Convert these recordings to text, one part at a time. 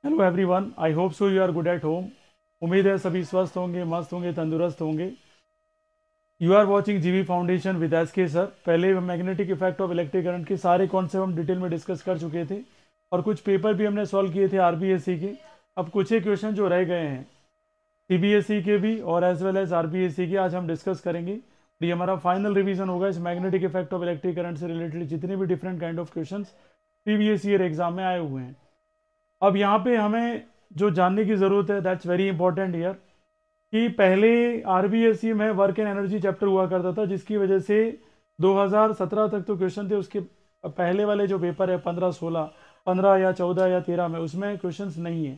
Hello everyone, I hope so you are good at home. उम्मीद है सभी स्वस्थ होंगे, मस्त होंगे, तंदुरुस्त होंगे। You are watching GV foundation with S K sir. पहले magnetic effect of electric current के सारे कॉन्सेप्ट हम डिटेल में डिस्कस कर चुके थे और कुछ पेपर भी हमने सॉल्व किए थे आरबीएससी के। अब कुछ ही क्वेश्चन जो रह गए हैं सीबीएसई के भी और एज वेल एज आरबीएससी के आज हम डिस्कस करेंगे। ये हमारा फाइनल रिवीजन होगा इस magnetic effect of electric current से रिलेटेड जितने भी different kind of question previous year exam में आए हुए हैं। अब यहाँ पे हमें जो जानने की ज़रूरत है दैट्स वेरी इंपॉर्टेंट ईयर कि पहले आरबीएससी में वर्क एंड एनर्जी चैप्टर हुआ करता था, जिसकी वजह से 2017 तक तो क्वेश्चन थे। उसके पहले वाले जो पेपर है 15, 16, 15 या 14 या 13 में उसमें क्वेश्चंस नहीं है।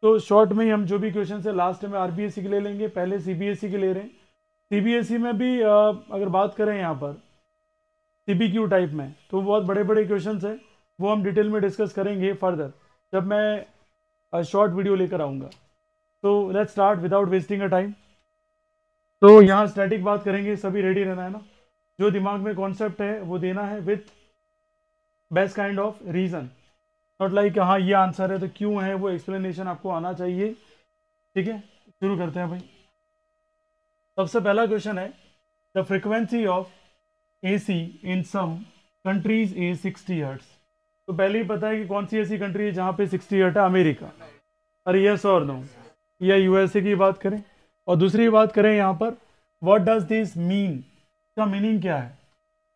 तो शॉर्ट में ही हम जो भी क्वेश्चन है लास्ट में आरबीएससी के ले लेंगे, पहले सीबीएसई के ले रहे हैं। सीबीएसई में भी अगर बात करें यहाँ पर सीबीक्यू टाइप में तो बहुत बड़े बड़े क्वेश्चन है, वो हम डिटेल में डिस्कस करेंगे फर्दर जब मैं शॉर्ट वीडियो लेकर आऊँगा। तो let's start without wasting a time. तो यहाँ स्टैटिक बात करेंगे, सभी रेडी रहना है ना। जो दिमाग में कॉन्सेप्ट है वो देना है with best kind of reason, not like हाँ ये आंसर है तो क्यों है, वो एक्सप्लेनेशन आपको आना चाहिए। ठीक है, शुरू करते हैं भाई। सबसे पहला क्वेश्चन है the frequency of AC in some countries is 60 hertz. तो पहले ही पता है कि कौन सी ऐसी कंट्री है जहाँ पे 60 हर्ट्ज है, अमेरिका। अरे यस और नो, या यूएसए की बात करें। और दूसरी बात करें यहाँ पर व्हाट डज दिस मीन, इसका मीनिंग क्या है।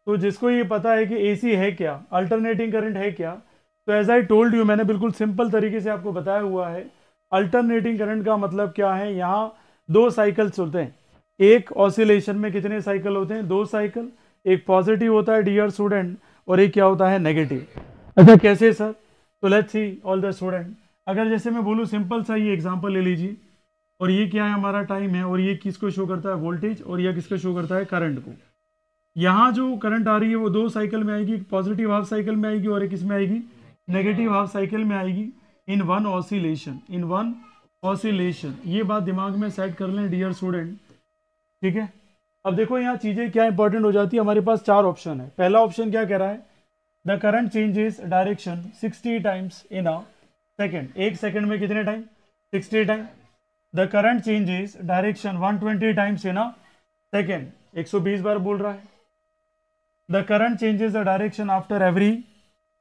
तो जिसको ये पता है कि एसी है क्या, अल्टरनेटिंग करंट है क्या, तो एज आई टोल्ड यू, मैंने बिल्कुल सिंपल तरीके से आपको बताया हुआ है अल्टरनेटिंग करंट का मतलब क्या है। यहाँ दो साइकिल्स होते हैं, एक ऑसिलेशन में कितने साइकिल होते हैं, 2 साइकिल। एक पॉजिटिव होता है डियर स्टूडेंट और एक क्या होता है, नेगेटिव। अच्छा कैसे सर, तो let's see all the student. अगर जैसे मैं बोलूँ सिंपल सा ये एग्जांपल ले लीजिए, और ये क्या है हमारा टाइम है, और ये किसको शो करता है, वोल्टेज, और ये किसको शो करता है, करंट को। यहाँ जो करंट आ रही है वो 2 साइकिल में आएगी, पॉजिटिव हाफ साइकिल में आएगी और एक किस में आएगी, नेगेटिव हाफ साइकिल में आएगी। In one oscillation, in one oscillation, ये बात दिमाग में सेट कर लें डियर स्टूडेंट। ठीक है, अब देखो यहाँ चीज़ें क्या इंपॉर्टेंट हो जाती है। हमारे पास 4 ऑप्शन है। पहला ऑप्शन क्या कह रहा है, the current changes direction 60 times in a second. 1 second में कितने time, 60 time. The current changes direction 120 times in a second, 120 बार बोल रहा है। The current changes the direction after every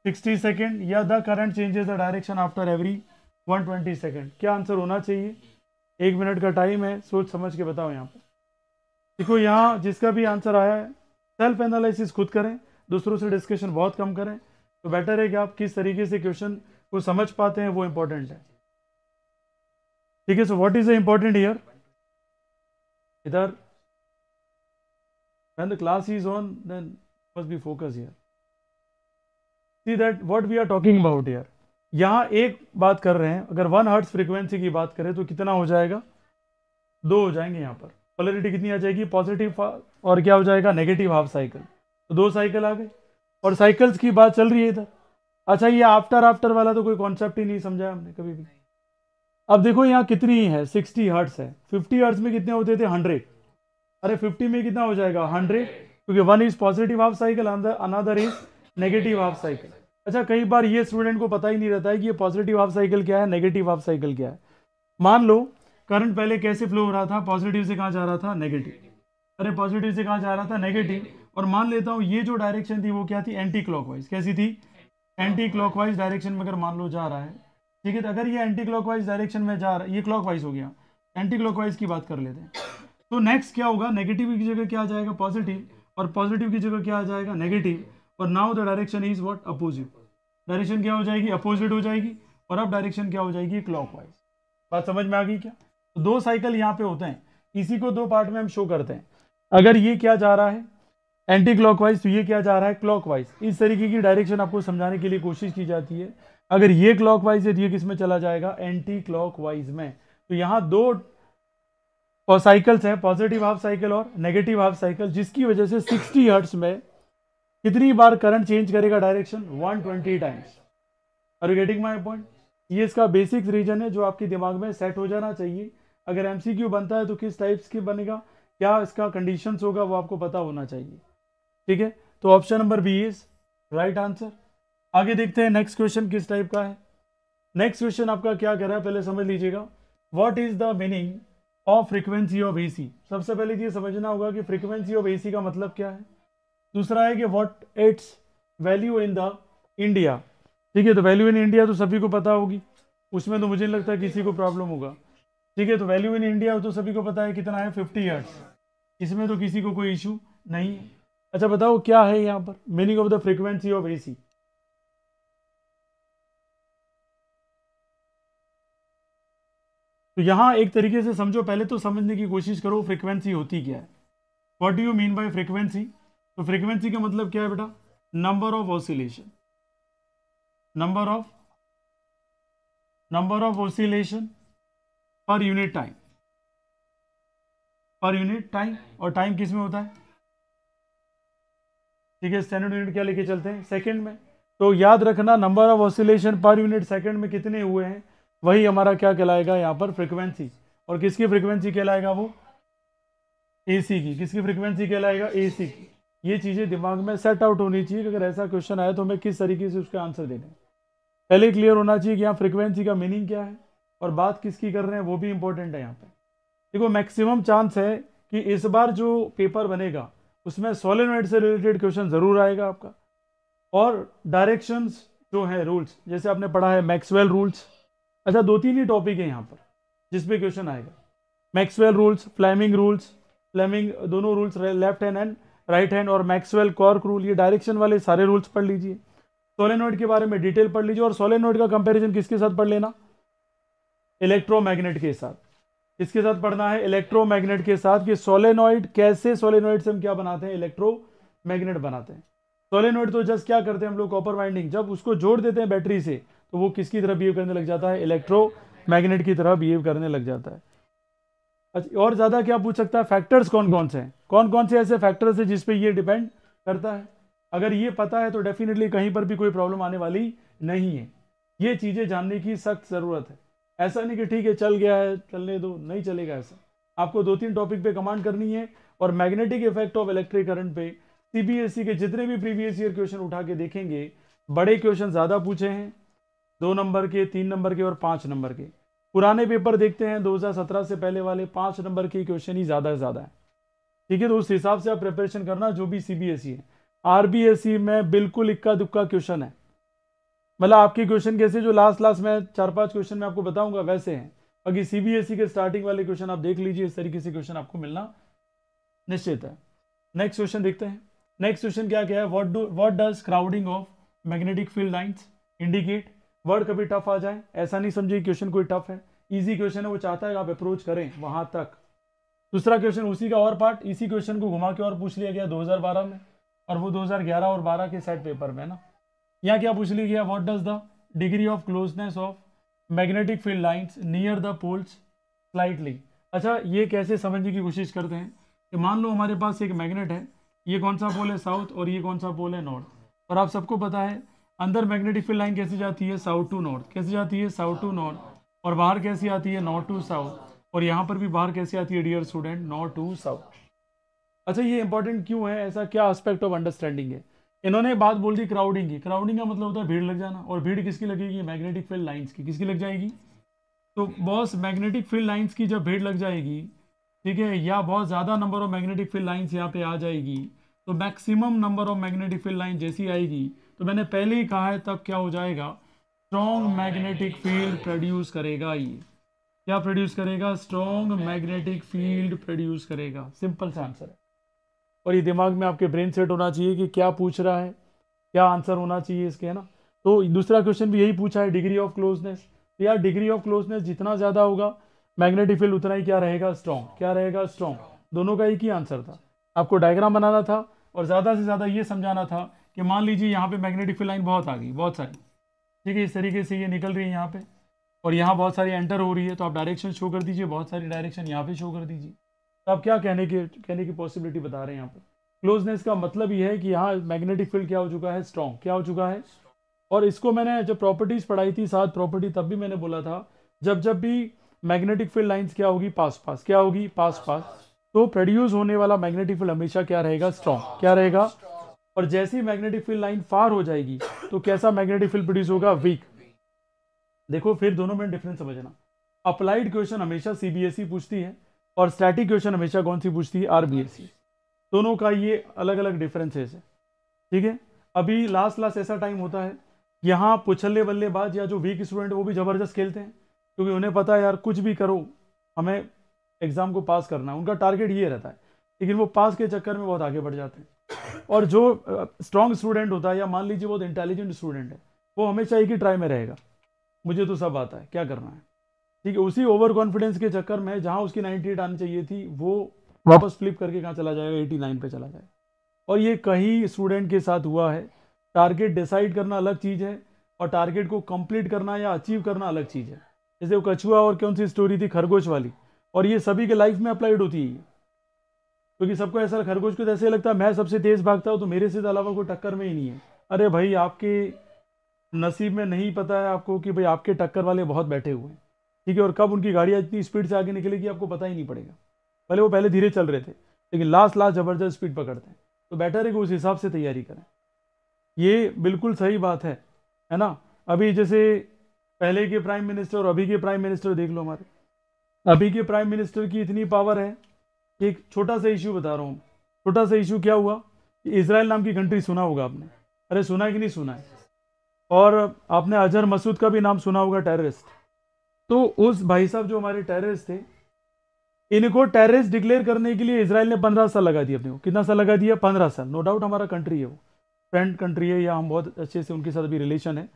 60 second, या the current changes the direction after every 120 second. क्या answer होना चाहिए, 1 मिनट का टाइम है, सोच समझ के बताओ। यहाँ पर देखो, यहाँ जिसका भी आंसर आया है सेल्फ एनालिसिस खुद करें, दूसरों से डिस्कशन बहुत कम करें, तो बेटर है कि आप किस तरीके से क्वेश्चन को समझ पाते हैं, वो इंपॉर्टेंट है। ठीक है, so what is the important here, इधर when the class is on then must be focus here, see that what we are talking about here। यहाँ एक बात कर रहे हैं, अगर 1 हर्ट्ज फ्रीक्वेंसी की बात करें तो कितना हो जाएगा, 2 हो जाएंगे। यहाँ पर पोलरिटी कितनी आ जाएगी, पॉजिटिव और क्या हो जाएगा, नेगेटिव हाफ साइकिल। तो 2 साइकिल आ गए, और साइकिल्स की बात चल रही है इधर। अच्छा ये आफ्टर वाला तो कोई कॉन्सेप्ट ही नहीं समझा हमने कभी भी। अब देखो यहाँ कितनी है, 60 हर्ट्ज है। 50 हर्ट्ज में कितने होते थे, 100। अरे 50 में कितना हो जाएगा, 100, क्योंकि 1 is positive half cycle, another is negative half cycle. अच्छा कई बार ये स्टूडेंट को पता ही नहीं रहता है कि ये पॉजिटिव हाफ साइकिल क्या है, नेगेटिव हाफ साइकिल क्या है। मान लो करंट पहले कैसे फ्लो हो रहा था, पॉजिटिव से कहाँ जा रहा था, नेगेटिव। अरे पॉजिटिव से कहाँ जा रहा था, नेगेटिव। और मान लेता हूँ ये जो डायरेक्शन थी वो क्या थी, एंटी क्लॉकवाइज। कैसी थी, एंटी क्लॉकवाइज डायरेक्शन में अगर मान लो जा रहा है। ठीक है, तो अगर ये एंटी क्लॉकवाइज डायरेक्शन में जा रहा है, ये क्लॉकवाइज हो गया, एंटी क्लॉकवाइज की बात कर लेते हैं। तो नेक्स्ट क्या होगा, नेगेटिव की जगह क्या आ जाएगा, पॉजिटिव, और पॉजिटिव की जगह क्या आ जाएगा, नेगेटिव। और now the direction is what, opposite. Direction क्या हो जाएगी, अपोजिट हो जाएगी। और अब डायरेक्शन क्या हो जाएगी, क्लॉकवाइज। बात समझ में आ गई क्या। तो 2 साइकिल यहाँ पे होते हैं, इसी को 2 पार्ट में हम शो करते हैं। अगर ये क्या जा रहा है, एंटी क्लॉकवाइज, तो ये क्या जा रहा है, क्लॉकवाइज। इस तरीके की डायरेक्शन आपको समझाने के लिए कोशिश की जाती है। अगर ये क्लॉकवाइज है तो ये किस में चला जाएगा, एंटी क्लॉकवाइज में। तो यहाँ 2 और साइकिल्स हैं, पॉजिटिव हाफ साइकिल और नेगेटिव हाफ साइकिल, जिसकी वजह से 60 हर्ट्ज में कितनी बार करंट चेंज करेगा direction, 120 times. Are you getting my point. ये इसका बेसिक रीजन है जो आपके दिमाग में सेट हो जाना चाहिए। अगर एमसीक्यू बनता है तो किस टाइप्स की बनेगा, क्या इसका कंडीशंस होगा, वो आपको पता होना चाहिए। ठीक है, तो option number B is right answer. आगे देखते हैं नेक्स्ट क्वेश्चन किस टाइप का है। नेक्स्ट क्वेश्चन आपका क्या कह रहा है, पहले समझ लीजिएगा। What is the meaning of frequency of AC. सबसे पहले ये समझना होगा कि फ्रीक्वेंसी ऑफ एसी का मतलब क्या है। दूसरा है कि what it's value in the India. ठीक है, तो वैल्यू इन इंडिया तो सभी को पता होगी, उसमें तो मुझे नहीं लगता किसी को प्रॉब्लम होगा। ठीक है, तो वैल्यू इन इंडिया तो सभी को पता है कितना है, 50 हर्ट्ज, इसमें तो किसी को कोई इशू नहीं है। अच्छा बताओ क्या है यहाँ पर meaning of the frequency of AC. तो यहाँ एक तरीके से समझो, पहले तो समझने की कोशिश करो फ्रीक्वेंसी होती क्या है। What do you mean by frequency. तो फ्रीक्वेंसी का मतलब क्या है बेटा, number of oscillation, number of oscillation per unit time, per unit time. और टाइम किस में होता है, ठीक है, स्टैंडर्ड यूनिट क्या लेके चलते हैं, सेकंड में। तो याद रखना number of oscillation per unit second में कितने हुए हैं, वही हमारा क्या कहलाएगा यहाँ पर फ्रीक्वेंसी। और किसकी फ्रीक्वेंसी कहलाएगा, वो एसी की। किसकी फ्रीक्वेंसी कहलाएगा, एसी की। ये चीज़ें दिमाग में सेट आउट होनी चाहिए कि अगर ऐसा क्वेश्चन आया तो हमें किस तरीके से उसका आंसर देना है। पहले क्लियर होना चाहिए कि यहाँ फ्रीक्वेंसी का मीनिंग क्या है और बात किसकी कर रहे हैं, वो भी इंपॉर्टेंट है यहाँ पे। देखो मैक्सिमम चांस है कि इस बार जो पेपर बनेगा उसमें सोलेनॉइड से रिलेटेड क्वेश्चन जरूर आएगा आपका। और डायरेक्शंस जो है, रूल्स, जैसे आपने पढ़ा है मैक्सवेल रूल्स। अच्छा 2-3 ही टॉपिक है यहाँ पर जिस पे क्वेश्चन आएगा, Maxwell rules, Fleming rules, Fleming दोनों rules left hand and right hand, और मैक्सवेल कॉर्क रूल, ये डायरेक्शन वाले सारे रूल्स पढ़ लीजिए। सोलेनॉइड के बारे में डिटेल पढ़ लीजिए। और सोलेनॉइड का कंपैरिजन किसके साथ पढ़ लेना, इलेक्ट्रोमैग्नेट के साथ। किसके साथ पढ़ना है, इलेक्ट्रोमैग्नेट के साथ, कि सोलेनॉइड कैसे, सोलेनॉइड से हम क्या बनाते हैं, इलेक्ट्रोमैग्नेट बनाते हैं। सोलेनॉइड तो जस्ट क्या करते हैं हम लोग, कॉपर वाइंडिंग जब उसको जोड़ देते हैं बैटरी से तो वो किसकी तरह बिहेव करने लग जाता है, इलेक्ट्रोमैग्नेट की तरह बिहेव करने लग जाता है। अच्छा और ज्यादा क्या पूछ सकता है, फैक्टर्स कौन कौन से हैं, कौन कौन से ऐसे फैक्टर्स हैं जिस पे ये डिपेंड करता है। अगर ये पता है तो डेफिनेटली कहीं पर भी कोई प्रॉब्लम आने वाली नहीं है। ये चीजें जानने की सख्त जरूरत है। ऐसा नहीं कि ठीक है चल गया है चलने दो, नहीं चलेगा ऐसा। आपको 2-3 टॉपिक पे कमांड करनी है। और magnetic effect of electric current पे सीबीएसई के जितने भी प्रीवियस ईयर क्वेश्चन उठा के देखेंगे, बड़े क्वेश्चन ज्यादा पूछे हैं, 2 नंबर के, 3 नंबर के और 5 नंबर के। पुराने पेपर देखते हैं 2017 से पहले वाले, 5 नंबर के क्वेश्चन ही ज्यादा से ज्यादा है। ठीक है, तो उस हिसाब से आप प्रिपरेशन करना, जो भी सीबीएसई है। आरबीएसई में बिल्कुल इक्का दुक्का क्वेश्चन है, मतलब आपके क्वेश्चन कैसे जो लास्ट में 4-5 क्वेश्चन में आपको बताऊंगा वैसे हैं। बाकी सीबीएसई के स्टार्टिंग वाले क्वेश्चन आप देख लीजिए, इस तरीके से क्वेश्चन आपको मिलना निश्चित है। नेक्स्ट क्वेश्चन देखते हैं। नेक्स्ट क्वेश्चन क्या है, what does crowding of magnetic field lines indicate. Word कभी टफ आ जाए ऐसा नहीं समझिए क्वेश्चन कोई टफ है, इजी क्वेश्चन है, वो चाहता है आप अप्रोच करें वहां तक। दूसरा क्वेश्चन उसी का और पार्ट, इसी क्वेश्चन को घुमा के और पूछ लिया गया 2012 में, और वो 2011 और 12 के सेट पेपर में ना। यहाँ क्या पूछ लिया गया, what does the degree of closeness of magnetic field lines near the poles slightly. अच्छा ये कैसे समझने की कोशिश करते हैं कि मान लो हमारे पास एक मैग्नेट है, ये कौन सा पोल है, साउथ, और ये कौन सा पोल है, नॉर्थ। और आप सबको पता है अंदर मैग्नेटिक फील्ड लाइन कैसे जाती है, साउथ टू नॉर्थ। कैसे जाती है, साउथ टू नॉर्थ। और बाहर कैसी आती है, नॉर्थ टू साउथ। और यहाँ पर भी बाहर कैसे आती है dear student, north to south. अच्छा ये इंपॉर्टेंट क्यों है, ऐसा क्या एस्पेक्ट ऑफ अंडरस्टैंडिंग है। इन्होंने बात बोल दी क्राउडिंग की। क्राउडिंग का मतलब होता है भीड़ लग जाना, और भीड़ किसकी लगेगी, मैग्नेटिक फील्ड लाइंस की। किसकी लग जाएगी, तो बॉस मैग्नेटिक फील्ड लाइंस की जब भीड़ लग जाएगी, ठीक है, या बहुत ज़्यादा number of magnetic field lines यहाँ पे आ जाएगी, तो maximum number of magnetic field line जैसी आएगी, तो मैंने पहले ही कहा है तब क्या हो जाएगा, स्ट्रॉन्ग मैग्नेटिक फील्ड प्रोड्यूस करेगा। ये क्या प्रोड्यूस करेगा, स्ट्रॉन्ग मैग्नेटिक फील्ड प्रोड्यूस करेगा। सिंपल सा आंसर है। और ये दिमाग में आपके ब्रेन सेट होना चाहिए कि क्या पूछ रहा है, क्या आंसर होना चाहिए इसके, है ना। तो दूसरा क्वेश्चन भी यही पूछा है, डिग्री ऑफ क्लोजनेस। तो यार डिग्री ऑफ क्लोजनेस जितना ज़्यादा होगा मैग्नेटिक फील्ड उतना ही क्या रहेगा, स्ट्रॉन्ग। क्या रहेगा, स्ट्रॉन्ग। दोनों का एक ही आंसर था, आपको डायग्राम बनाना था और ज़्यादा से ज़्यादा ये समझाना था कि मान लीजिए यहाँ पे मैग्नेटिक फील्ड लाइन बहुत आ गई, बहुत सारी, ठीक है, इस तरीके से ये निकल रही है यहाँ पे, और यहाँ बहुत सारी एंटर हो रही है, तो आप डायरेक्शन शो कर दीजिए, बहुत सारी डायरेक्शन यहाँ पे शो कर दीजिए। तो आप क्या कहने की पॉसिबिलिटी बता रहे हैं यहाँ पे। क्लोजनेस का मतलब ये है कि यहाँ मैग्नेटिक फील्ड क्या हो चुका है, स्ट्रॉन्ग। क्या हो चुका है। और इसको मैंने जब प्रॉपर्टीज पढ़ाई थी 7 प्रॉपर्टी, तब भी मैंने बोला था जब भी मैग्नेटिक फील्ड लाइंस क्या होगी, पास पास, क्या होगी, पास पास, तो प्रोड्यूस होने वाला मैग्नेटिक फील्ड हमेशा क्या रहेगा, स्ट्रॉन्ग। क्या रहेगा। और जैसे ही मैग्नेटिक फील्ड लाइन फार हो जाएगी तो कैसा मैग्नेटिक फील्ड प्रोड्यूस होगा, वीक। देखो फिर दोनों में डिफरेंस समझना। अप्लाइड क्वेश्चन हमेशा सीबीएसई पूछती है और स्टैटिक क्वेश्चन हमेशा कौन सी पूछती है, आरबीएसई। दोनों का ये अलग अलग डिफरेंसेस है, ठीक है। अभी लास्ट ऐसा टाइम होता है, यहाँ पुछल्ले बल्लेबाज या जो वीक स्टूडेंट वो भी ज़बरदस्त खेलते हैं, क्योंकि उन्हें पता है यार कुछ भी करो हमें एग्ज़ाम को पास करना है, उनका टारगेट ये रहता है। लेकिन वो पास के चक्कर में बहुत आगे बढ़ जाते हैं। और जो स्ट्रॉन्ग स्टूडेंट होता है या मान लीजिए बहुत इंटेलिजेंट स्टूडेंट है, वो हमेशा एक ही ट्राई में रहेगा, मुझे तो सब आता है क्या करना है, ठीक है। उसी ओवर कॉन्फिडेंस के चक्कर में जहाँ उसकी 98 आनी चाहिए थी वो वापस फ्लिप करके कहाँ चला जाएगा, 89 पे चला जाएगा। और ये कई स्टूडेंट के साथ हुआ है। टारगेट डिसाइड करना अलग चीज़ है और टारगेट को कंप्लीट करना या अचीव करना अलग चीज़ है। जैसे वो कछुआ और कौन सी स्टोरी थी, खरगोश वाली, और ये सभी के लाइफ में अप्लाइड होती है, क्योंकि सबको ऐसा, खरगोश को ऐसे लगता है मैं सबसे तेज भागता हूँ तो मेरे से अलावा कोई टक्कर में ही नहीं है। अरे भाई आपके नसीब में नहीं पता है आपको कि भाई आपके टक्कर वाले बहुत बैठे हुए हैं, ठीक है। और कब उनकी गाड़ियाँ इतनी स्पीड से आगे निकलेगी आपको पता ही नहीं पड़ेगा। भले वो पहले धीरे चल रहे थे लेकिन लास्ट ज़बरदस्त स्पीड पकड़ते हैं। तो बेटर है कि उस हिसाब से तैयारी करें। ये बिल्कुल सही बात है ना। अभी जैसे पहले के प्राइम मिनिस्टर और अभी के प्राइम मिनिस्टर देख लो। हमारे अभी के प्राइम मिनिस्टर की इतनी पावर है। एक छोटा सा इशू बता रहा हूँ। छोटा सा इशू क्या हुआ कि इजराइल नाम की कंट्री सुना होगा आपने, अरे सुना है कि नहीं सुना है। और आपने अजहर मसूद का भी नाम सुना होगा, टेररिस्ट। तो उस भाई साहब जो हमारे टेररिस्ट थे, इनको टेररिस्ट डिक्लेयर करने के लिए इजराइल ने 15 साल लगा दिया अपने को। कितना साल लगा दिया? 15 साल। नो डाउट हमारा कंट्री है, वो फ्रेंड कंट्री है, या हम बहुत अच्छे से उनके साथ भी रिलेशन है।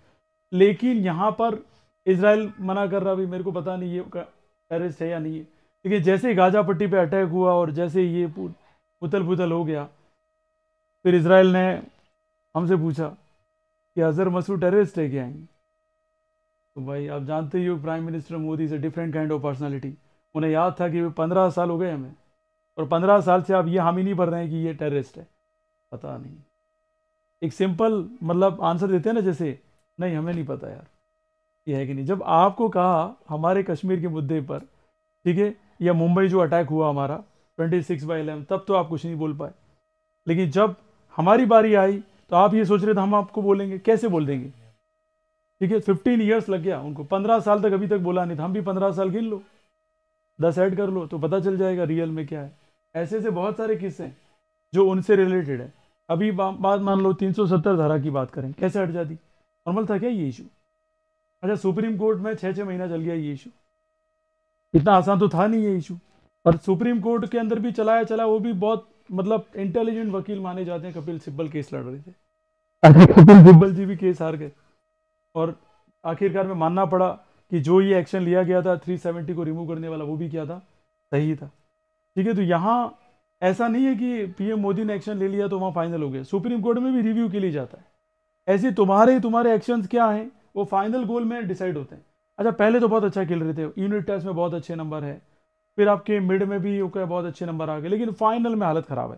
लेकिन यहाँ पर इजराइल मना कर रहा, भी मेरे को पता नहीं ये टेररिस्ट है या नहीं है। लेकिन जैसे ही गाजा पट्टी पे अटैक हुआ और जैसे ये उथल पुथल हो गया, फिर इजराइल ने हमसे पूछा कि अजहर मसूद टेररिस्ट है क्या? तो भाई आप जानते ही हो प्राइम मिनिस्टर मोदी से डिफरेंट काइंड ऑफ पर्सनालिटी। उन्हें याद था कि 15 साल हो गए हमें, और 15 साल से आप ये हामी नहीं भर रहे हैं कि ये टेररिस्ट है। पता नहीं, एक सिंपल मतलब आंसर देते हैं ना, जैसे नहीं हमें नहीं पता यार ये है कि नहीं। जब आपको कहा हमारे कश्मीर के मुद्दे पर, ठीक है, या मुंबई जो अटैक हुआ हमारा 26/11, तब तो आप कुछ नहीं बोल पाए। लेकिन जब हमारी बारी आई तो आप ये सोच रहे थे हम आपको बोलेंगे, कैसे बोल देंगे, ठीक है। 15 ईयर्स लग गया उनको, 15 साल तक अभी तक बोला नहीं था। हम भी 15 साल गिन लो, 10 ऐड कर लो तो पता चल जाएगा रियल में क्या है। ऐसे ऐसे बहुत सारे किस्से हैं जो उनसे रिलेटेड है। अभी बात मान लो 370 धारा की बात करें, कैसे हट जाती? नॉर्मल था क्या ये इशू? अच्छा, सुप्रीम कोर्ट में 6-6 महीना चल गया ये इशू। इतना आसान तो था नहीं ये इशू। और सुप्रीम कोर्ट के अंदर भी चला, वो भी बहुत मतलब इंटेलिजेंट वकील माने जाते हैं। कपिल सिब्बल केस लड़ रहे थे, कपिल सिब्बल जी भी केस हार गए, और आखिरकार में मानना पड़ा कि जो ये एक्शन लिया गया था 370 को रिमूव करने वाला, वो भी क्या था, सही था, ठीक है। तो यहाँ ऐसा नहीं है कि पीएम मोदी ने एक्शन ले लिया तो वहाँ फाइनल हो गया। सुप्रीम कोर्ट में भी रिव्यू के लिए जाता है। ऐसे तुम्हारे एक्शंस क्या हैं वो फाइनल गोल में डिसाइड होते हैं। अच्छा, पहले तो बहुत अच्छा खेल रहे थे, यूनिट टेस्ट में बहुत अच्छे नंबर है, फिर आपके मिड में भी ओके बहुत अच्छे नंबर आ गए, लेकिन फाइनल में हालत खराब है।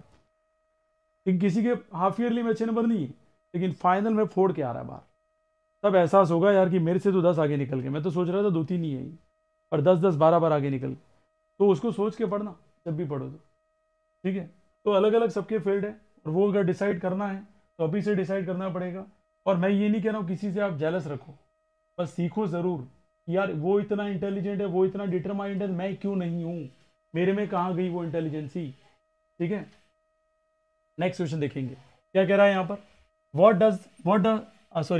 लेकिन किसी के हाफ ईयरली में अच्छे नंबर नहीं है, लेकिन फाइनल में फोड़ के आ रहा है बाहर। तब एहसास होगा यार कि मेरे से तो 10 आगे निकल गए, मैं तो सोच रहा था 2-3 ही है ये, और 10-10 12 बार आगे निकल गए। तो उसको सोच के पढ़ना जब भी पढ़ो तो, ठीक है। तो अलग अलग सबके फील्ड है, और वो अगर डिसाइड करना है तो अभी से डिसाइड करना पड़ेगा। और मैं ये नहीं कह रहा हूँ किसी से आप जेलस रखो, बस सीखो ज़रूर यार, वो इतना इंटेलिजेंट है, वो इतना डिटरमाइंड है, मैं क्यों नहीं हूँ, मेरे में कहाँ गई वो इंटेलिजेंसी, ठीक है। नेक्स्ट क्वेश्चन देखेंगे क्या कह रहा है यहाँ पर।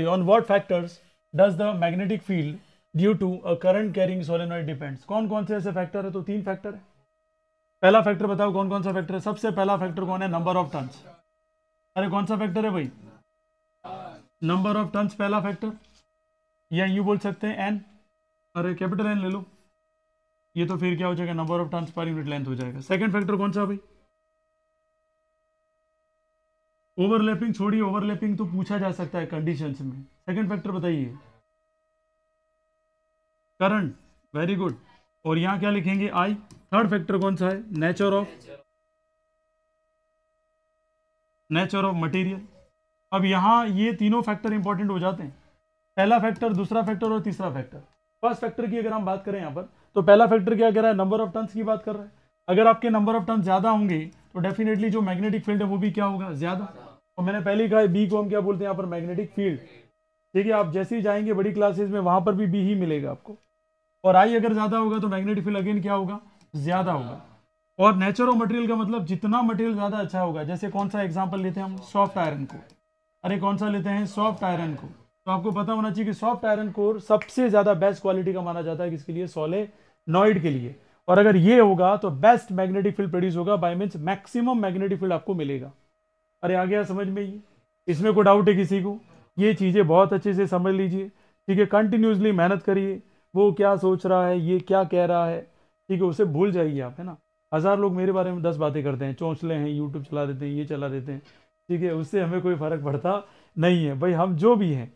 on what factors does the magnetic field due to a current carrying solenoid depends। कौन कौन से ऐसे फैक्टर है? तो 3 फैक्टर है। पहला फैक्टर बताओ कौन कौन सा फैक्टर है? सबसे पहला फैक्टर कौन है? Number of turns. अरे कौन सा फैक्टर है भाई? नंबर ऑफ टर्न्स पहला फैक्टर, या यूं बोल सकते हैं एन। अरे कैपिटल एन ले लो, ये तो फिर क्या हो जाएगा, number of turns per unit length हो जाएगा। सेकंड फैक्टर कौन सा भाई? ओवरलैपिंग छोड़िए, ओवरलैपिंग तो पूछा जा सकता है कंडीशंस में। सेकंड फैक्टर बताइए। Current, very good. और यहां क्या लिखेंगे? आई। थर्ड फैक्टर कौन सा है? Nature of material. अब यहां ये तीनों फैक्टर इंपॉर्टेंट हो जाते हैं, पहला फैक्टर, दूसरा फैक्टर और तीसरा फैक्टर। फर्स्ट फैक्टर की अगर हम बात करें यहाँ पर, तो पहला फैक्टर क्या कह रहा है? नंबर ऑफ टर्न्स की बात कर रहा है। अगर आपके नंबर ऑफ टर्न्स ज्यादा होंगे तो डेफिनेटली जो मैग्नेटिक फील्ड है वो भी क्या होगा? ज्यादा। और मैंने पहले कहा बी को हम क्या बोलते हैं यहाँ पर? Magnetic field. ठीक है, आप जैसे ही जाएंगे बड़ी क्लासेस में वहां पर भी बी ही मिलेगा आपको, और आई अगर ज्यादा होगा तो मैग्नेटिक फील्ड अगेन क्या होगा, ज्यादा होगा। और नेचर ऑफ मटेरियल का मतलब जितना मटेरियल ज्यादा अच्छा होगा, जैसे कौन सा एग्जांपल लेते हैं हम, सॉफ्ट आयरन को, अरे कौन सा लेते हैं, सॉफ्ट आयरन को। तो आपको पता होना चाहिए कि सॉफ्ट आयरन कोर सबसे ज्यादा बेस्ट क्वालिटी का माना जाता है किसके लिए, सोलेनॉइड के लिए। और अगर ये होगा तो बेस्ट मैग्नेटिक फील्ड प्रोड्यूस होगा, by means maximum magnetic field आपको मिलेगा। अरे आ गया समझ में, ये इसमें कोई डाउट है किसी को, ये चीजें बहुत अच्छे से समझ लीजिए। ठीक है, कंटिन्यूसली मेहनत करिए, वो क्या सोच रहा है, ये क्या कह रहा है, ठीक है, उसे भूल जाइए आप, है ना। 1000 लोग मेरे बारे में 10 बातें करते हैं, चौंचले हैं, यूट्यूब चला देते हैं, ये चला देते हैं, ठीक है, उससे हमें कोई फर्क पड़ता नहीं है भाई। हम जो भी हैं,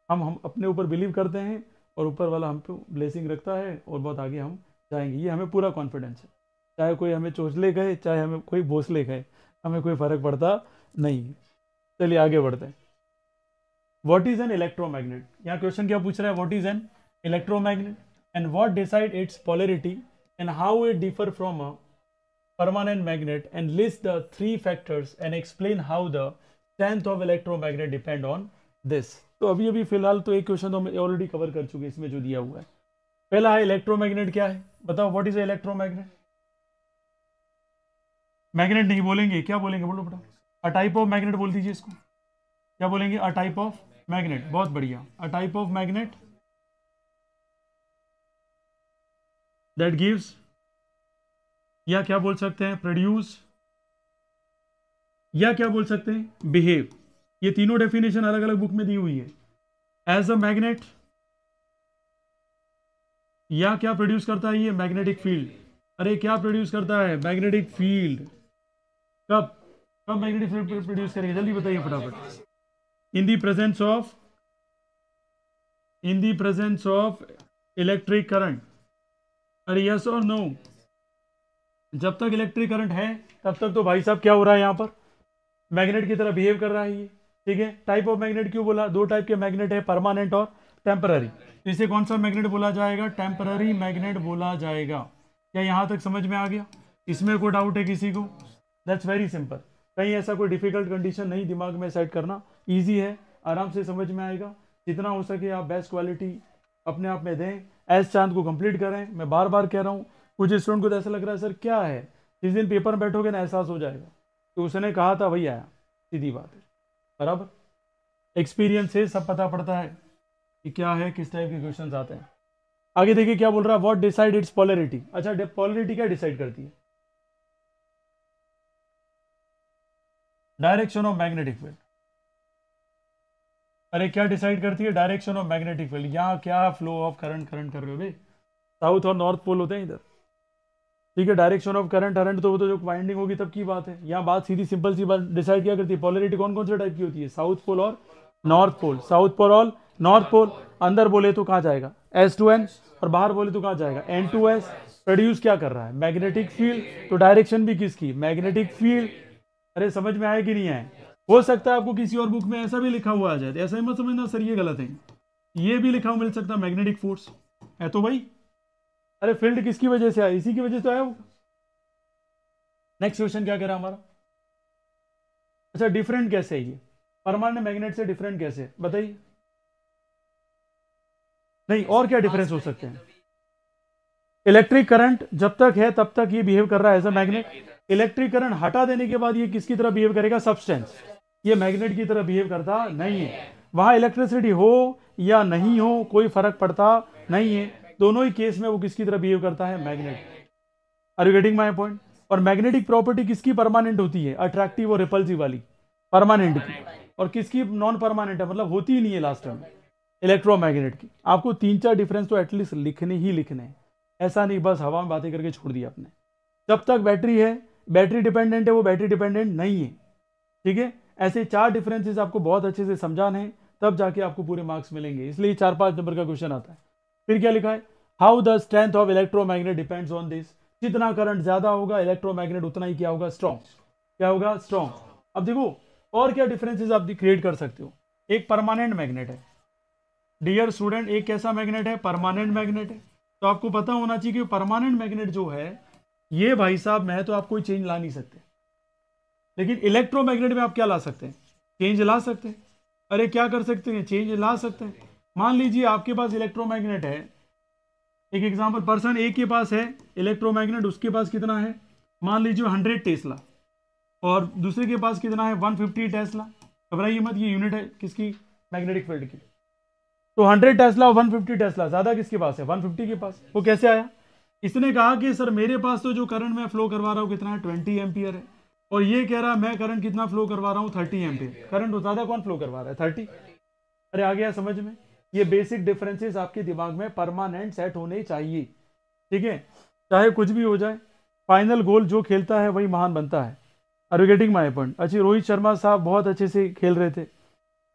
हम अपने ऊपर बिलीव करते हैं और ऊपर वाला हम पे ब्लेसिंग रखता है और बहुत आगे हम जाएंगे, ये हमें पूरा कॉन्फिडेंस है। चाहे कोई हमें चोचले कहे, चाहे हमें कोई भोसले कहे, हमें कोई फर्क पड़ता नहीं है। चलिए आगे बढ़ते हैं। व्हाट इज एन इलेक्ट्रोमैग्नेट, यहाँ क्वेश्चन क्या पूछ रहा है, what is an electromagnet and what decide it's polarity and how it differ from a permanent magnet, and list the 3 factors and explain how the strength of electromagnet depend on this। तो अभी अभी फिलहाल तो एक question तो हम already cover कर चुके हैं इसमें जो दिया हुआ है। पहला है इलेक्ट्रोमैग्नेट क्या है, बताओ व्हाट इज इलेक्ट्रोमैग्नेट। मैग्नेट नहीं बोलेंगे, क्या बोलेंगे बोलो बेटा, अ टाइप ऑफ मैग्नेट बोल दीजिए इसको, क्या बोलेंगे, अ टाइप ऑफ मैग्नेट, बहुत बढ़िया, a type of magnet that gives, या क्या बोल सकते हैं, प्रोड्यूस, या क्या बोल सकते हैं, बिहेव। ये तीनों डेफिनेशन अलग अलग बुक में दी हुई है। एज अ मैग्नेट, या क्या प्रोड्यूस करता है ये, मैग्नेटिक फील्ड। अरे क्या प्रोड्यूस करता है, मैग्नेटिक फील्ड। कब कब मैग्नेटिक फील्ड प्रोड्यूस करेगा, जल्दी बताइए फटाफट। In the presence of electric current. अरे यस और नो, जब तक इलेक्ट्रिक करंट है तब तक तो भाई साहब क्या हो रहा है, यहाँ पर मैग्नेट की तरह बिहेव कर रहा है ये। ठीक है, टाइप ऑफ मैग्नेट क्यों बोला, 2 टाइप के मैग्नेट है, परमानेंट और टेम्पररी। तो इसे कौन सा मैग्नेट बोला जाएगा, टेम्पररी मैग्नेट बोला जाएगा। क्या यहाँ तक समझ में आ गया, इसमें कोई डाउट है किसी को, दैट्स वेरी सिंपल, कहीं ऐसा कोई डिफिकल्ट कंडीशन नहीं दिमाग में सेट करना, ईजी है, आराम से समझ में आएगा। जितना हो सके आप बेस्ट क्वालिटी अपने आप में दें, एस चांद को कंप्लीट करें। मैं बार बार कह रहा हूँ, कुछ स्टूडेंट को तो ऐसा लग रहा है सर क्या है, जिस दिन पेपर में बैठोगे ना एहसास हो जाएगा तो उसने कहा था वही आया, सीधी बात है, बराबर। एक्सपीरियंस से सब पता पड़ता है कि क्या है, किस टाइप के क्वेश्चंस आते हैं। आगे देखिए क्या बोल रहा है, व्हाट डिसाइड इट्स पोलैरिटी। अच्छा, पोलैरिटी क्या डिसाइड करती है, डायरेक्शन ऑफ मैग्नेटिक फील्ड। अरे क्या डिसाइड करती है, डायरेक्शन ऑफ मैग्नेटिक फील्ड। यहाँ क्या फ्लो ऑफ करंट कर रहे हो भाई, साउथ और नॉर्थ पोल होते हैं इधर, ठीक है। डायरेक्शन ऑफ करंट तो वो तो जो वाइंडिंग होगी तब की बात है, यहाँ बात सीधी सिंपल सी बात डिसाइड क्या करती है, पोलैरिटी कौन कौन से टाइप की होती है, साउथ पोल और नॉर्थ पोल, साउथ पोल और नॉर्थ पोल। अंदर बोले तो कहाँ जाएगा, S2N, और बाहर बोले तो कहाँ जाएगा, N2S। प्रोड्यूस क्या कर रहा है, मैग्नेटिक फील्ड, तो डायरेक्शन भी किसकी, मैग्नेटिक फील्ड। अरे समझ में आया कि नहीं आया, हो सकता है आपको किसी और बुक में ऐसा भी लिखा हुआ आ जाए, ऐसा ही मत समझना सर ये गलत है, ये भी लिखा हुआ मिल सकता है, मैग्नेटिक फोर्स है तो भाई। अरे फील्ड किसकी वजह से आया, इसी की वजह से आया वो। नेक्स्ट क्वेश्चन क्या कह रहा हमारा, अच्छा डिफरेंट कैसे है ये, परमानेंट मैग्नेट से डिफरेंट कैसे, बताइए। नहीं, और क्या डिफरेंस हो सकते हैं, इलेक्ट्रिक करंट जब तक है तब तक ये बिहेव कर रहा है as a magnet, electric current हटा देने के बाद ये किसकी तरह बिहेव करेगा, सब्सटेंस। ये मैग्नेट की तरह बिहेव करता नहीं है, वहां इलेक्ट्रिसिटी हो या नहीं हो कोई फर्क पड़ता नहीं है, दोनों ही केस में वो किसकी तरह बिहेव करता है, magnet. Are you getting my point. और मैग्नेटिक प्रॉपर्टी किसकी परमानेंट होती है, अट्रैक्टिव और रिपल्सिव वाली, परमानेंट की, और किसकी नॉन परमानेंट है, मतलब होती ही नहीं है लास्ट में, इलेक्ट्रोमैग्नेट की। आपको 3-4 डिफरेंस तो एटलीस्ट लिखने ही लिखने हैं, ऐसा नहीं बस हवा में बातें करके छोड़ दिया आपने। जब तक बैटरी है, बैटरी डिपेंडेंट है, वो बैटरी डिपेंडेंट नहीं है, ठीक है। ऐसे 4 डिफरेंसेस आपको बहुत अच्छे से समझाने हैं, तब जाके आपको पूरे मार्क्स मिलेंगे, इसलिए 4-5 नंबर का क्वेश्चन आता है। फिर क्या लिखा है, how the strength of electromagnet depends on this. जितना करंट ज्यादा होगा इलेक्ट्रोमैग्नेट उतना ही क्या होगा, स्ट्रॉन्ग, क्या होगा, स्ट्रॉन्ग। अब देखो और क्या डिफरेंसेस आप क्रिएट कर सकते हो, एक परमानेंट मैग्नेट है डियर स्टूडेंट, एक कैसा मैग्नेट है, परमानेंट मैग्नेट है। तो आपको पता होना चाहिए कि परमानेंट मैग्नेट जो है ये भाई साहब मैं तो आप कोई चेंज ला नहीं सकते, लेकिन इलेक्ट्रोमैग्नेट में आप क्या ला सकते हैं, चेंज ला सकते हैं। अरे क्या कर सकते हैं, चेंज ला सकते हैं। मान लीजिए आपके पास इलेक्ट्रोमैग्नेट है, एक एग्जांपल, पर्सन ए के पास है इलेक्ट्रोमैग्नेट, उसके पास कितना है, मान लीजिए 100 टेस्ला, और दूसरे के पास कितना है 150 टेस्ला। घबराइए मत, ये यूनिट है किसकी, मैग्नेटिक फील्ड की। तो 100 टेस्ला और 150 टेस्ला, ज्यादा किसके पास है, 150 के पास। वो कैसे आया, इसने कहा कि सर मेरे पास तो जो करंट मैं फ्लो करवा रहा हूँ कितना है 20 एम्पियर है, और ये कह रहा है मैं करंट कितना फ्लो करवा रहा हूँ 30 एम्पियर। करंट तो ज्यादा कौन फ्लो करवा रहा है, 30। अरे आ गया समझ में। ये बेसिक डिफरेंसेस आपके दिमाग में परमानेंट सेट होने चाहिए, ठीक है, चाहे कुछ भी हो जाए, फाइनल गोल जो खेलता है वही महान बनता है। Are you getting my point. अच्छा, रोहित शर्मा साहब बहुत अच्छे से खेल रहे थे,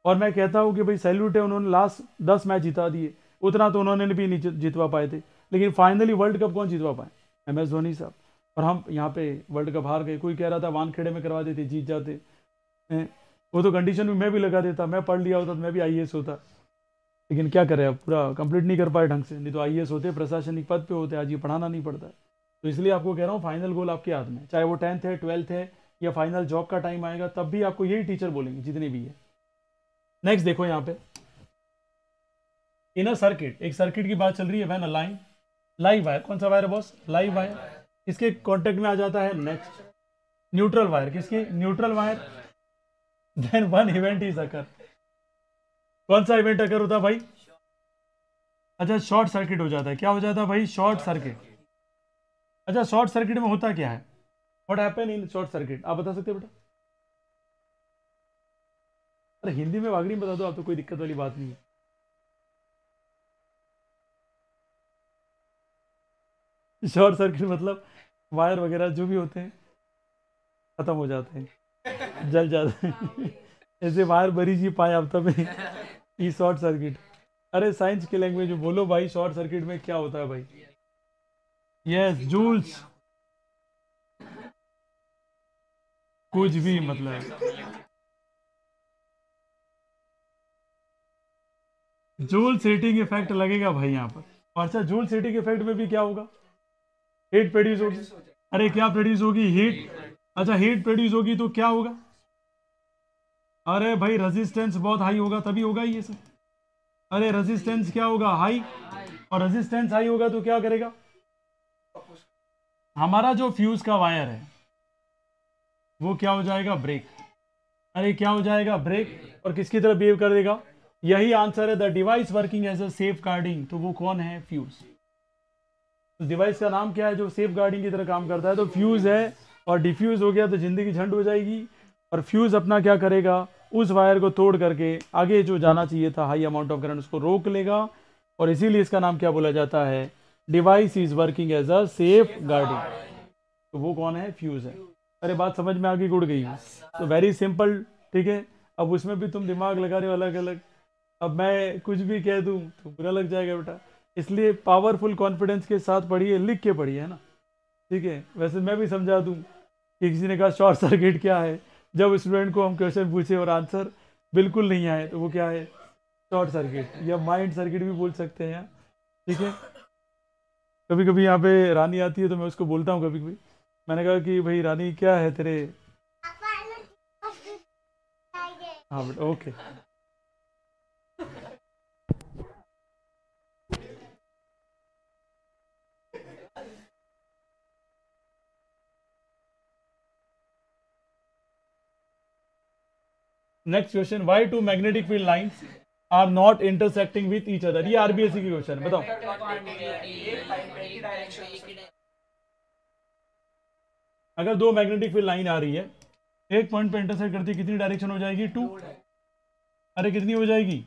और मैं कहता हूँ कि भाई सैल्यूट है, उन्होंने लास्ट 10 मैच जिता दिए, उतना तो उन्होंने भी नहीं जितवा पाए थे, लेकिन फाइनली वर्ल्ड कप कौन जितवा पाए, MS धोनी साहब। और हम यहाँ पे वर्ल्ड कप हार गए। कोई कह रहा था वानखेड़े में करवा देते जीत जाते, वो तो कंडीशन में मैं भी लगा देता, मैं पढ़ लिया होता तो मैं भी IAS होता, लेकिन क्या करें, अब पूरा कंप्लीट नहीं कर पाए ढंग से, नहीं तो IAS होते, प्रशासनिक पद पे होते, आज ये पढ़ाना नहीं पड़ता। तो इसलिए आपको कह रहा हूँ फाइनल गोल आपके हाथ में, चाहे वो 10th है 12th है या फाइनल जॉब का टाइम आएगा, तब भी आपको यही टीचर बोलेंगे जितने भी है। नेक्स्ट देखो यहाँ पे, इन अ सर्किट, एक सर्किट की बात चल रही है, when a line, live wire, कौन सा वायर है बॉस, लाइव वायर, किसके कॉन्टेक्ट में आ जाता है, नेक्स्ट न्यूट्रल वायर, किसके, neutral wire, then one event is occur, कौन सा इवेंट अकर होता है भाई, अच्छा शॉर्ट सर्किट हो जाता है, क्या हो जाता है भाई, शॉर्ट सर्किट। अच्छा शॉर्ट सर्किट में होता क्या है, what happen in short circuit, आप बता सकते हो बेटा। अरे हिंदी में वागड़ी में बता दो आप, तो कोई दिक्कत वाली बात नहीं है। शॉर्ट सर्किट मतलब वायर वगैरह जो भी होते हैं खत्म हो जाते हैं, जल जाते हैं ऐसे वायर भरी जी पाए आप तब ये शॉर्ट सर्किट। अरे साइंस की लैंग्वेज में बोलो भाई, शॉर्ट सर्किट में क्या होता है भाई, यस जूल्स, कुछ भी मतलब जूल सेटिंग इफेक्ट लगेगा भाई यहाँ पर। और अच्छा जूल सेटिंग इफेक्ट में भी क्या होगा, हीट प्रोड्यूस होगी। अरे क्या प्रोड्यूस होगी, हीट। अच्छा हीट प्रोड्यूस होगी तो क्या होगा, अरे भाई रेजिस्टेंस बहुत हाई होगा तभी होगा ये सब। अरे रेजिस्टेंस क्या होगा, हाई, और रेजिस्टेंस हाई होगा तो क्या करेगा, हमारा जो फ्यूज का वायर है वो क्या हो जाएगा, ब्रेक। अरे क्या हो जाएगा, ब्रेक, और किसकी तरह बिहेव कर देगा, यही आंसर है, the device working as a safeguarding, तो वो कौन है, फ्यूज। तो डिवाइस का नाम क्या है जो सेफ गार्डिंग की तरह काम करता है, तो फ्यूज है, और डिफ्यूज हो गया तो जिंदगी झंड हो जाएगी। और फ्यूज अपना क्या करेगा, उस वायर को तोड़ करके आगे जो जाना चाहिए था हाई अमाउंट ऑफ करंट उसको रोक लेगा, और इसीलिए इसका नाम क्या बोला जाता है, device is working as a safeguarding, तो वो कौन है, फ्यूज है। अरे बात समझ में आगे गुड़ गई है, तो वेरी सिंपल, ठीक है। अब उसमें भी तुम दिमाग लगा रहे हो अलग अलग, अब मैं कुछ भी कह दूं तो बुरा लग जाएगा बेटा, इसलिए पावरफुल कॉन्फिडेंस के साथ पढ़िए, लिख के पढ़िए, है ना, ठीक है। वैसे मैं भी समझा दूं कि किसी ने कहा शॉर्ट सर्किट क्या है, जब स्टूडेंट को हम क्वेश्चन पूछे और आंसर बिल्कुल नहीं आए तो वो क्या है, शॉर्ट सर्किट, या माइंड सर्किट भी बोल सकते हैं, ठीक है। कभी कभी यहाँ पे रानी आती है तो मैं उसको बोलता हूँ कभी कभी, मैंने कहा कि भाई रानी क्या है तेरे, हाँ बेटा okay. Next question, why two magnetic field lines are not intersecting with each other, ये RBSC की क्वेश्चन है, बताओ। अगर दो मैग्नेटिक फील्ड लाइन आ रही है, एक पॉइंट पे इंटरसेक्ट करती है, कितनी डायरेक्शन हो जाएगी, 2। अरे कितनी हो जाएगी,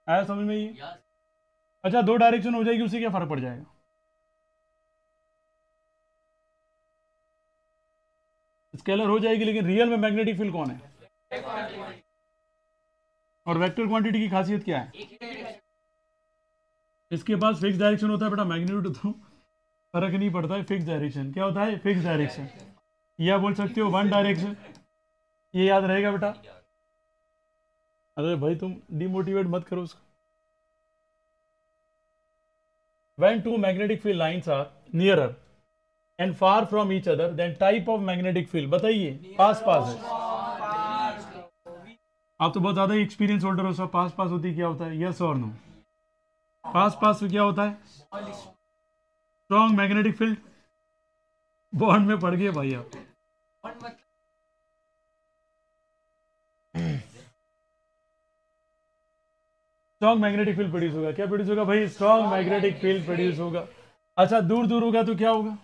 आया समझ में ये। अच्छा 2 डायरेक्शन हो जाएगी, उससे क्या फर्क पड़ जाएगा, स्केलर हो जाएगी, लेकिन रियल में मैग्नेटिक फील्ड कौन है, और वेक्टर क्वांटिटी की खासियत क्या है, इसके पास फिक्स डायरेक्शन होता है बेटा, मैग्नीट्यूड तो फर्क नहीं पड़ता है, फिक्स डायरेक्शन क्या होता है, फिक्स डायरेक्शन, या बोल सकते हो वन डायरेक्शन, ये याद रहेगा बेटा। अरे भाई तुम डिमोटिवेट मत करो उसको। When two magnetic field lines are nearer and far from each other, then type of magnetic field, बताइए, पास पास है, आप तो बहुत ज़्यादा ही एक्सपीरियंस होल्डर हो, सब पास पास होती क्या होता है, यस और नो? पास पास क्या होता है? Strong magnetic field. बॉन्ड में पड़ गए भाई आप। स्ट्रॉन्ग मैग्नेटिक फील्ड प्रोड्यूस होगा, क्या प्रोड्यूस होगा भाई? स्ट्रॉन्ग मैग्नेटिक फील्ड प्रोड्यूस होगा। अच्छा, दूर दूर होगा तो क्या होगा?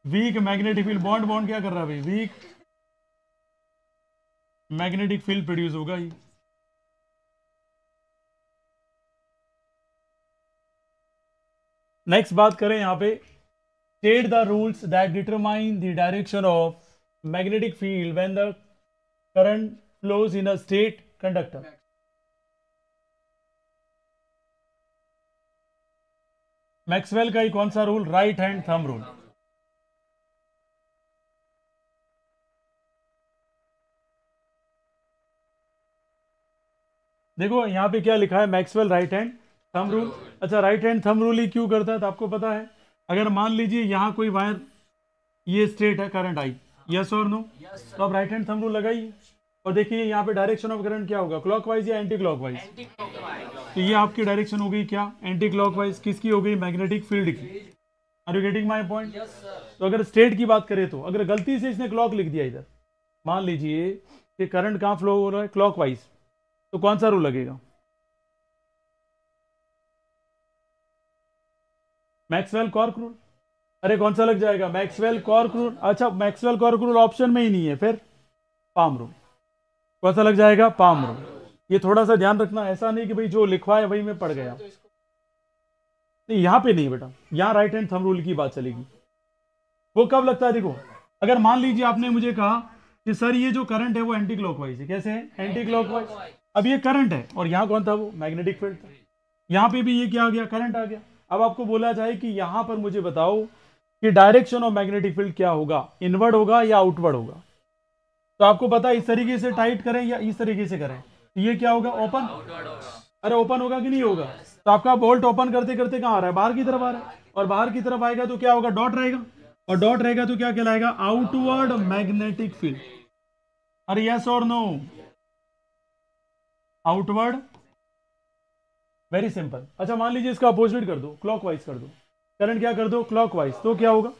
Weak magnetic field. Bond bond क्या कर रहा है भाई? वीक मैग्नेटिक फील्ड प्रोड्यूस होगा ही। नेक्स्ट बात करें यहाँ पे, state the rules that determine the direction of magnetic field when the current flows in a state conductor. Maxwell का ही कौन सा rule? Right hand thumb rule. देखो यहाँ पे क्या लिखा है, Maxwell right hand thumb rule. अच्छा, राइट हैंड थंब रूल ही क्यों करता है तो आपको पता है? अगर मान लीजिए यहाँ कोई वायर, ये स्ट्रेट है, करंट आई, यस और नो? तो आप राइट हैंड थंब रूल लगाइए और देखिए यहाँ पे डायरेक्शन ऑफ करंट क्या होगा, क्लॉकवाइज या एंटी क्लॉकवाइज? तो ये आपकी डायरेक्शन हो गई क्या? Anti clockwise. किसकी हो गई? मैग्नेटिक फील्ड की। Are you getting my point? तो अगर स्ट्रेट की बात करें, तो अगर गलती से इसने क्लॉक लिख दिया इधर, मान लीजिए कि करंट कहाँ फ्लो हो रहा है? क्लॉकवाइज, तो कौन सा रूल लगेगा? Maxwell cork rule. अरे कौन सा लग जाएगा? Maxwell cork rule. अच्छा, मैक्सवेल कॉर्क रूल ऑप्शन में ही नहीं है, फिर पाम रूल। कौन सा लग जाएगा? Palm rule. ये थोड़ा सा ध्यान रखना, ऐसा नहीं कि भाई जो लिखवा है वही में पड़ गया। नहीं, यहाँ पे नहीं बेटा, यहाँ राइट हैंड थंब रूल की बात चलेगी। वो कब लगता है? देखो, अगर मान लीजिए आपने मुझे कहा कि सर ये जो करंट है वो एंटी क्लॉकवाइज है। कैसे है? Anti clockwise. अब ये करंट है और यहाँ कौन था? वो मैग्नेटिक फील्ड था। यहाँ पे भी ये क्या आ गया? करंट आ गया। अब आपको बोला जाए कि यहाँ पर मुझे बताओ कि डायरेक्शन ऑफ मैग्नेटिक फील्ड क्या होगा, इनवर्ड होगा या आउटवर्ड होगा? तो आपको पता है, इस तरीके से टाइट करें या इस तरीके से करें, तो ये क्या होगा? ओपन। अरे ओपन होगा कि नहीं होगा? तो आपका बोल्ट ओपन करते करते कहाँ आ रहा है? बाहर की तरफ आ रहा है। और बाहर की तरफ आएगा तो क्या होगा? डॉट रहेगा। और डॉट रहेगा तो क्या कहलाएगा? Outward magnetic field. अरे यस और नो? आउटवर्ड। Very simple. अच्छा, मान लीजिए इसका अपोजिट कर दो, क्लॉकवाइज कर दो, करंट क्या कर दो? क्लॉकवाइज, तो क्या होगा?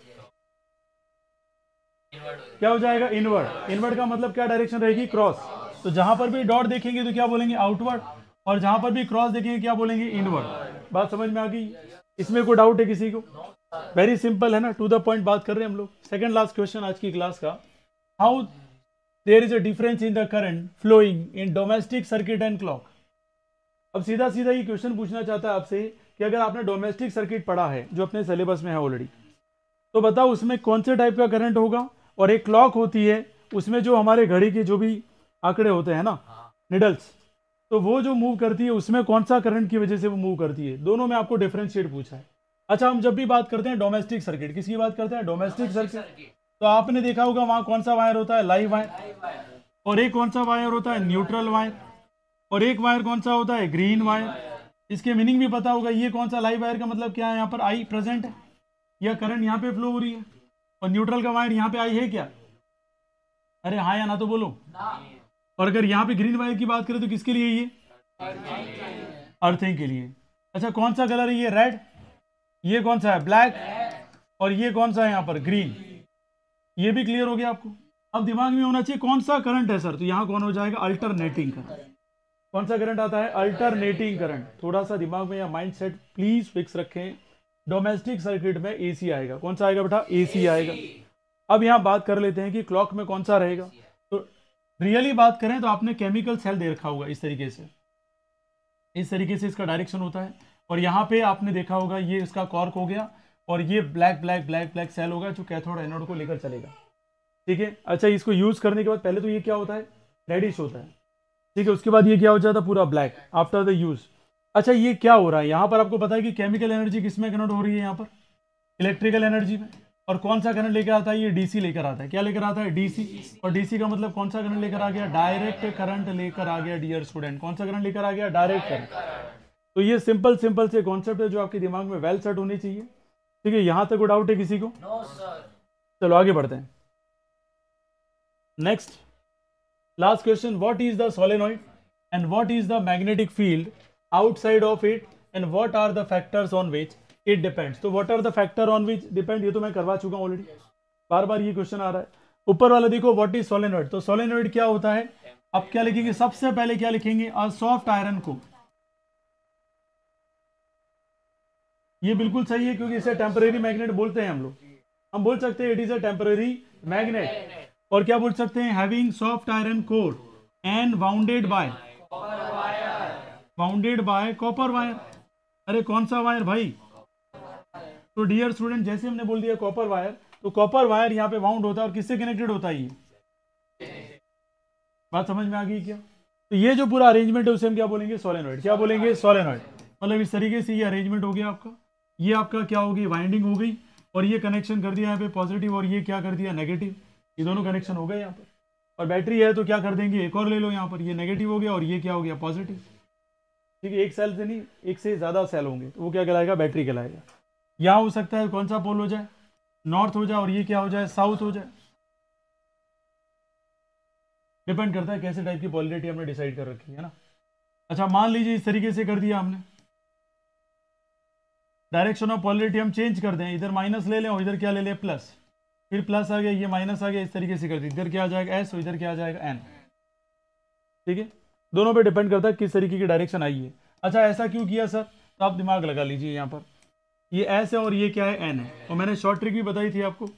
क्या हो जाएगा? इनवर्ड। इनवर्ड का मतलब क्या डायरेक्शन रहेगी? क्रॉस। तो जहां पर भी डॉट देखेंगे तो क्या बोलेंगे? आउटवर्ड। और जहां पर भी क्रॉस देखेंगे क्या बोलेंगे? इनवर्ड। बात समझ में आ गई? इसमें कोई डाउट है किसी को? वेरी सिंपल है ना, टू द पॉइंट बात कर रहे हैं हम लोग। सेकंड लास्ट क्वेश्चन आज की क्लास का, how there is a difference in the current flowing in domestic circuit and clock. अब सीधा सीधा ये क्वेश्चन पूछना चाहता है आपसे कि अगर आपने डोमेस्टिक सर्किट पढ़ा है जो अपने सिलेबस में है ऑलरेडी, तो बताओ उसमें कौन से टाइप का करंट होगा, और एक क्लॉक होती है उसमें जो हमारे घड़ी के जो भी आंकड़े होते हैं ना, निडल्स, तो वो जो मूव करती है उसमें कौन सा करंट की वजह से वो मूव करती है। दोनों में आपको डिफरेंशिएट पूछा है। अच्छा, हम जब भी बात करते हैं डोमेस्टिक सर्किट, किसकी बात करते हैं? Domestic circuit. तो आपने देखा होगा वहां कौन सा वायर होता है? Live wire. और एक कौन सा वायर होता है? Neutral wire. और एक वायर कौन सा होता है? Green wire. इसके मीनिंग भी पता होगा। ये कौन सा लाइव वायर का मतलब क्या है? यहाँ पर आई प्रेजेंट है, या करंट यहाँ पे फ्लो हो रही है। और न्यूट्रल का वायर यहाँ पे आई है क्या? अरे हाँ या ना तो बोलो। और अगर यहाँ पे ग्रीन वायर की बात करें तो किसके लिए? ये अर्थिंग के लिए। अच्छा, कौन सा कलर है ये? रेड। ये कौन सा है? ब्लैक। और ये कौन सा है यहाँ पर? ग्रीन। ये भी क्लियर हो गया आपको? अब दिमाग में होना चाहिए कौन सा करंट है सर, तो यहाँ कौन हो जाएगा? Alternating current. कौन सा करंट आता है? Alternating current. थोड़ा सा दिमाग में या माइंड सेट प्लीज फिक्स रखें, डोमेस्टिक सर्किट में एसी आएगा। कौन सा आएगा बेटा? एसी आएगा। अब यहाँ बात कर लेते हैं कि क्लॉक में कौन सा रहेगा। तो रियली बात करें तो आपने केमिकल सेल दे रखा होगा इस तरीके से, इस तरीके से इसका डायरेक्शन होता है। और यहाँ पे आपने देखा होगा ये इसका कॉर्क हो गया, और ये black black black black cell होगा जो कैथोड एनोड को लेकर चलेगा। ठीक है। अच्छा, इसको यूज करने के बाद पहले तो ये क्या होता है? रेडिश होता है। ठीक है। उसके बाद ये क्या हो जाता है? पूरा ब्लैक आफ्टर द यूज। अच्छा, ये क्या हो रहा है यहाँ पर? आपको पता है कि केमिकल एनर्जी किस में कन्वर्ट हो रही है? यहाँ पर इलेक्ट्रिकल एनर्जी में। और कौन सा करंट लेकर आता है? ये डीसी लेकर आता है। क्या लेकर आता है? डीसी। और डीसी का मतलब कौन सा करंट लेकर आ गया? डायरेक्ट करंट लेकर आ गया डियर स्टूडेंट। कौन सा करंट लेकर आ गया? Direct current. तो ये सिंपल सिंपल से कॉन्सेप्ट है जो आपके दिमाग में वेल सेट होनी चाहिए। ठीक है। यहां तक कोई डाउट है किसी को? चलो आगे बढ़ते हैं। Next last question, what is the solenoid and what is the magnetic field outside of it and what are the factors on which it depends. तो what are the factor on which depend, ये तो मैं करवा चुका हूँ already, बार बार ये question आ रहा है। ऊपर वाला देखो, व्हाट इज सोलेनॉइड, तो सोलेनॉइड क्या होता है, अब क्या लिखेंगे, सबसे पहले क्या लिखेंगे, अ सॉफ्ट आयरन को, ये बिल्कुल सही है क्योंकि इसे टेम्परेरी मैग्नेट बोलते हैं हम लोग, हम बोल सकते हैं it is a temporary magnet. और क्या बोल सकते हैं, having soft iron core and bounded by copper wire. अरे कौन सा वायर भाई, तो डियर स्टूडेंट जैसे हमने बोल दिया कॉपर वायर, तो कॉपर वायर यहाँ पे बाउंड होता है और किससे कनेक्टेड होता है, ये बात समझ में आ गई क्या। तो ये जो पूरा अरेंजमेंट है उसे हम क्या बोलेंगे, सोलेनॉइड। क्या बोलेंगे, सोलेनॉइड। मतलब इस तरीके से ये अरेंजमेंट हो गया आपका, ये आपका क्या होगी, वाइंडिंग हो गई, और ये कनेक्शन कर दिया यहाँ पे पॉजिटिव, और ये क्या कर दिया, नेगेटिव, ये दोनों कनेक्शन हो गए यहाँ पर। और बैटरी है तो क्या कर देंगे, एक और ले लो यहाँ पर, ये नेगेटिव हो गया और ये क्या हो गया, पॉजिटिव। ठीक है, एक सेल से नहीं, एक से ज़्यादा सेल होंगे तो वो क्या कहलाएगा, बैटरी कहलाएगा। यहाँ हो सकता है कौन सा पोल हो जाए, नॉर्थ हो जाए, और ये क्या हो जाए, साउथ हो जाए। डिपेंड करता है कैसे टाइप की पोलैरिटी हमने डिसाइड कर रखी है ना। अच्छा मान लीजिए इस तरीके से कर दिया हमने, डायरेक्शन ऑफ पोलैरिटी हम चेंज कर दें, इधर माइनस ले लें और इधर क्या ले लें, प्लस, फिर प्लस आ गया, ये माइनस आ गया, इस तरीके से कर दी, इधर क्या आ जाएगा एस और इधर क्या आ जाएगा एन। ठीक है, दोनों पे डिपेंड करता है किस तरीके की डायरेक्शन आई है। अच्छा ऐसा क्यों किया सर, तो आप दिमाग लगा लीजिए, यहाँ पर ये एस है और ये क्या है, एन है, और मैंने शॉर्ट ट्रिक भी बताई थी आपको,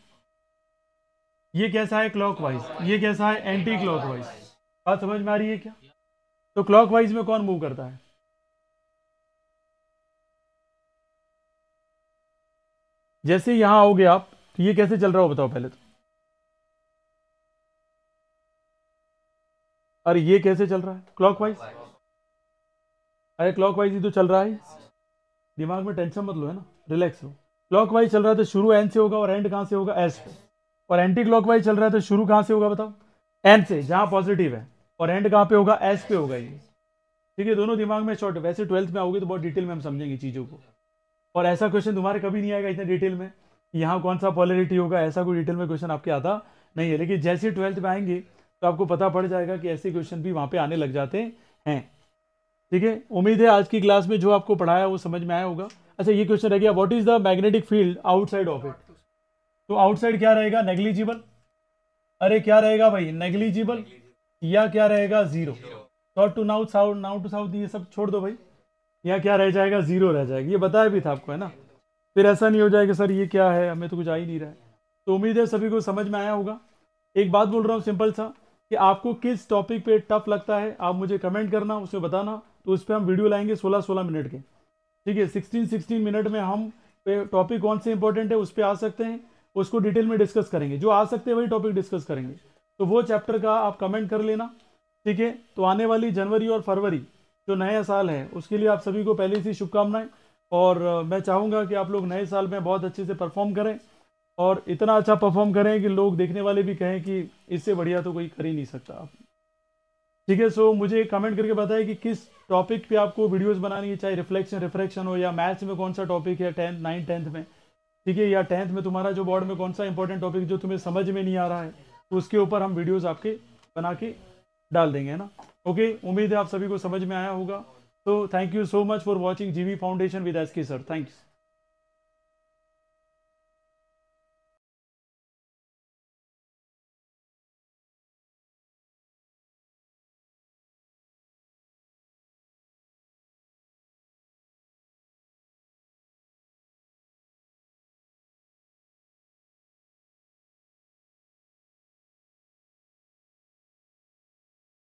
ये कैसा है क्लॉकवाइज, ये कैसा है एंटी क्लॉकवाइज। बात समझ में आ रही है क्या। तो क्लॉकवाइज में कौन मूव करता है, जैसे यहां आओगे आप, तो ये कैसे चल रहा हो बताओ पहले तो, अरे ये कैसे चल रहा है, क्लॉकवाइज। अरे क्लॉकवाइज ही तो चल रहा है, दिमाग में टेंशन मत लो, है ना, रिलैक्स हो। क्लॉकवाइज चल रहा है तो शुरू एन से होगा और एंड कहां से होगा, एस पे। और एंटी क्लॉकवाइज चल रहा है तो शुरू कहां से होगा बताओ, एन से जहां पॉजिटिव है, और एंड कहां पे होगा, एस पे होगा ये। ठीक है, दोनों दिमाग में शॉर्ट, वैसे 12th में आओगे तो बहुत डिटेल में हम समझेंगे चीज़ों को, और ऐसा क्वेश्चन तुम्हारे कभी नहीं आएगा इतने डिटेल में, यहाँ कौन सा पोलैरिटी होगा, ऐसा कोई डिटेल में क्वेश्चन आपके आता नहीं है। लेकिन जैसे 12th में आएंगे तो आपको पता पड़ जाएगा कि ऐसे क्वेश्चन भी वहाँ पे आने लग जाते हैं। ठीक है, उम्मीद है आज की क्लास में जो आपको पढ़ाया वो समझ में आया होगा। अच्छा ये क्वेश्चन रह गया, what is the magnetic field outside of it, तो आउटसाइड क्या रहेगा, नेग्लिजिबल। अरे क्या रहेगा भाई, नेग्लिजिबल, या क्या रहेगा, zero. Not to north south, now to south, ये सब छोड़ दो भाई, या क्या रह जाएगा, जीरो रह जाएगा। ये बताया भी था आपको, है ना, फिर ऐसा नहीं हो जाएगा सर ये क्या है, हमें तो कुछ आ ही नहीं रहा है। तो उम्मीद है सभी को समझ में आया होगा। एक बात बोल रहा हूँ सिंपल सा, कि आपको किस टॉपिक पे टफ लगता है आप मुझे कमेंट करना, उसमें बताना, तो उस पर हम वीडियो लाएंगे 16-16 मिनट के। ठीक है, 16-16 मिनट में हम टॉपिक कौन से इंपॉर्टेंट है उस पर आ सकते हैं, उसको डिटेल में डिस्कस करेंगे, जो आ सकते हैं वही टॉपिक डिस्कस करेंगे। तो वो चैप्टर का आप कमेंट कर लेना। ठीक है, तो आने वाली जनवरी और फरवरी जो नया साल है उसके लिए आप सभी को पहले से शुभकामनाएं, और मैं चाहूँगा कि आप लोग नए साल में बहुत अच्छे से परफॉर्म करें, और इतना अच्छा परफॉर्म करें कि लोग देखने वाले भी कहें कि इससे बढ़िया तो कोई कर ही नहीं सकता आप। ठीक है, सो मुझे कमेंट करके बताएं कि किस टॉपिक पे आपको वीडियोस बनानी है, चाहे रिफ्लेक्शन रिफ्रैक्शन हो, या मैथ्स में कौन सा टॉपिक है 10th 9th 10th में। ठीक है, या 10th में तुम्हारा जो बोर्ड में कौन सा इंपॉर्टेंट टॉपिक जो तुम्हें समझ में नहीं आ रहा है, तो उसके ऊपर हम वीडियोज़ आपके बना के डाल देंगे, है ना। ओके, उम्मीद है आप सभी को समझ में आया होगा। तो thank you so much for watching GV foundation with SK sir, thanks.